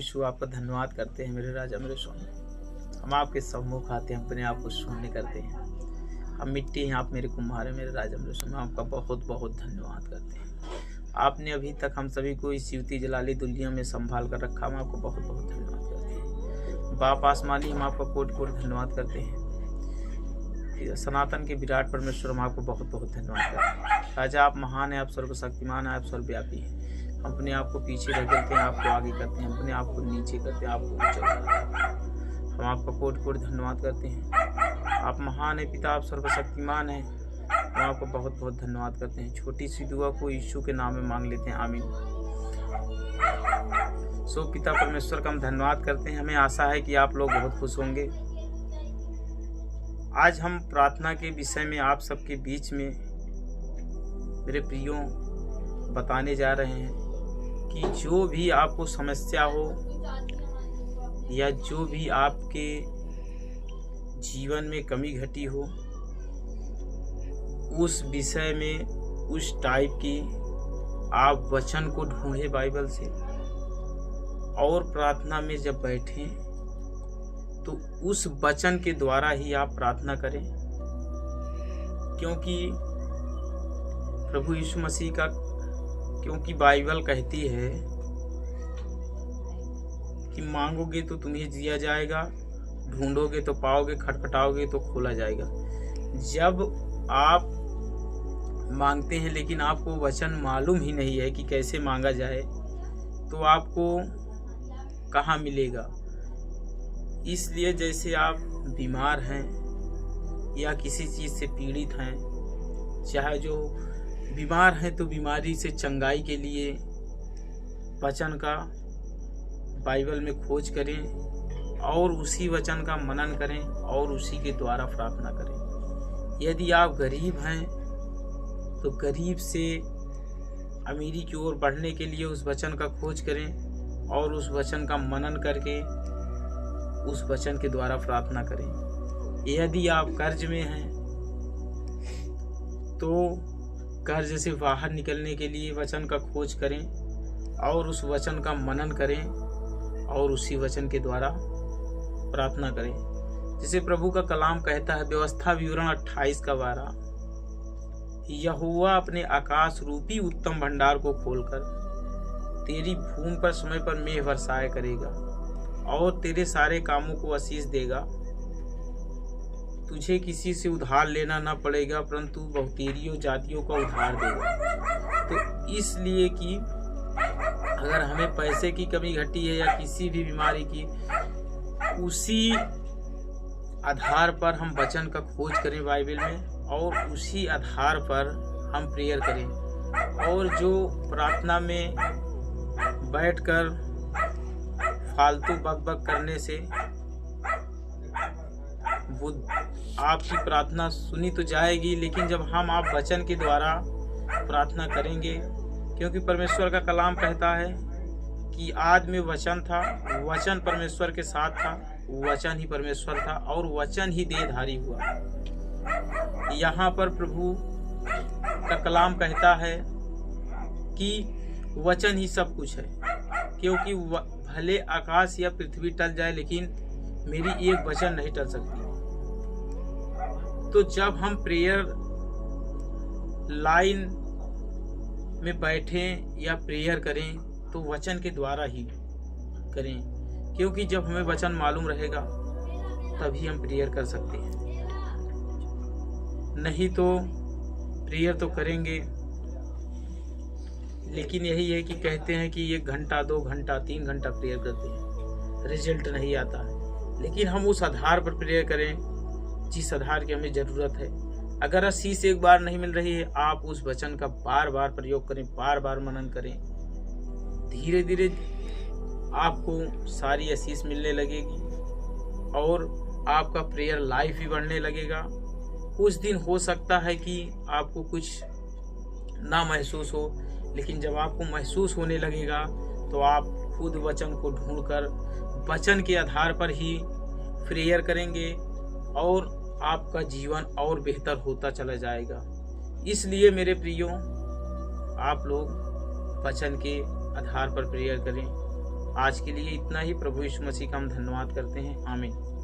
यीशु आपका धन्यवाद करते हैं मेरे राजा मेरे स्वामी। हम आपके सम्मुख आते हैं, अपने आप को शून्य करते हैं। हम मिट्टी हैं, आप मेरे कुम्हार हैं मेरे राजा मेरे स्वामी। आपका बहुत बहुत धन्यवाद करते हैं। आपने अभी तक हम सभी को इस युवती जलाली दुनिया में संभाल कर रखा। हम आपको बहुत बहुत धन्यवाद करते हैं। बाप आसमानी, हम आपका कोटि कोटि धन्यवाद करते हैं। सनातन के विराट परमेश्वर, हम आपको बहुत बहुत धन्यवाद करते हैं। राजा आप महान है, आप सर्वशक्तिमान है, आप सर्वव्यापी हैं। हम अपने आप को पीछे रखते हैं, आपको आगे करते हैं, अपने आप को नीचे करते हैं, आपको ऊंचा करते हैं। हम आपका कोटि कोटि धन्यवाद करते हैं। आप महान है पिता, आप सर्वशक्तिमान है। हम आपको बहुत बहुत धन्यवाद करते हैं। छोटी सी दुआ को यीशु के नाम में मांग लेते हैं, आमीन। सो पिता परमेश्वर का हम धन्यवाद करते हैं। हमें आशा है कि आप लोग बहुत खुश होंगे। आज हम प्रार्थना के विषय में आप सबके बीच में मेरे प्रियों बताने जा रहे हैं कि जो भी आपको समस्या हो या जो भी आपके जीवन में कमी घटी हो, उस विषय में उस टाइप की आप वचन को ढूंढे बाइबल से, और प्रार्थना में जब बैठें तो उस वचन के द्वारा ही आप प्रार्थना करें। क्योंकि प्रभु यीशु मसीह का, क्योंकि बाइबल कहती है कि मांगोगे तो तुम्हें दिया जाएगा, ढूंढोगे तो पाओगे, खटखटाओगे तो खोला जाएगा। जब आप मांगते हैं लेकिन आपको वचन मालूम ही नहीं है कि कैसे मांगा जाए, तो आपको कहाँ मिलेगा। इसलिए जैसे आप बीमार हैं या किसी चीज़ से पीड़ित हैं, चाहे जो बीमार हैं तो बीमारी से चंगाई के लिए वचन का बाइबल में खोज करें और उसी वचन का मनन करें और उसी के द्वारा प्रार्थना करें। यदि आप गरीब हैं तो गरीब से अमीरी की ओर बढ़ने के लिए उस वचन का खोज करें और उस वचन का मनन करके उस वचन के द्वारा प्रार्थना करें। यदि आप कर्ज में हैं तो कर्ज से बाहर निकलने के लिए वचन का खोज करें और उस वचन का मनन करें और उसी वचन के द्वारा प्रार्थना करें। जिसे प्रभु का कलाम कहता है, व्यवस्था विवरण 28 का 12, यहोवा अपने आकाश रूपी उत्तम भंडार को खोलकर तेरी भूमि पर समय पर मेघ बरसाया करेगा और तेरे सारे कामों को आशीष देगा। तुझे किसी से उधार लेना न पड़ेगा, परंतु बहुतेरियों जातियों का उधार देगा। तो इसलिए कि अगर हमें पैसे की कमी घटी है या किसी भी बीमारी की, उसी आधार पर हम वचन का खोज करें बाइबल में और उसी आधार पर हम प्रेयर करें। और जो प्रार्थना में बैठकर फालतू बकबक करने से वो आपकी प्रार्थना सुनी तो जाएगी, लेकिन जब हम आप वचन के द्वारा प्रार्थना करेंगे, क्योंकि परमेश्वर का कलाम कहता है कि आदि में वचन था, वचन परमेश्वर के साथ था, वचन ही परमेश्वर था और वचन ही देहधारी हुआ। यहाँ पर प्रभु का कलाम कहता है कि वचन ही सब कुछ है। क्योंकि भले आकाश या पृथ्वी टल जाए लेकिन मेरी एक वचन नहीं टल सकती। तो जब हम प्रेयर लाइन में बैठें या प्रेयर करें तो वचन के द्वारा ही करें, क्योंकि जब हमें वचन मालूम रहेगा तभी हम प्रेयर कर सकते हैं। नहीं तो प्रेयर तो करेंगे लेकिन यही है कि कहते हैं कि 1 घंटा 2 घंटा 3 घंटा प्रेयर करते हैं, रिजल्ट नहीं आता है। लेकिन हम उस आधार पर प्रेयर करें जिस आधार की हमें ज़रूरत है। अगर आशीष एक बार नहीं मिल रही है, आप उस वचन का बार बार प्रयोग करें, बार बार मनन करें। धीरे धीरे आपको सारी आशीष मिलने लगेगी और आपका प्रेयर लाइफ भी बढ़ने लगेगा। कुछ दिन हो सकता है कि आपको कुछ ना महसूस हो, लेकिन जब आपको महसूस होने लगेगा तो आप खुद वचन को ढूंढकर वचन के आधार पर ही प्रेयर करेंगे और आपका जीवन और बेहतर होता चला जाएगा। इसलिए मेरे प्रियो, आप लोग वचन के आधार पर प्रेयर करें आज के लिए इतना ही। प्रभु यीशु मसीह का हम धन्यवाद करते हैं। आमीन।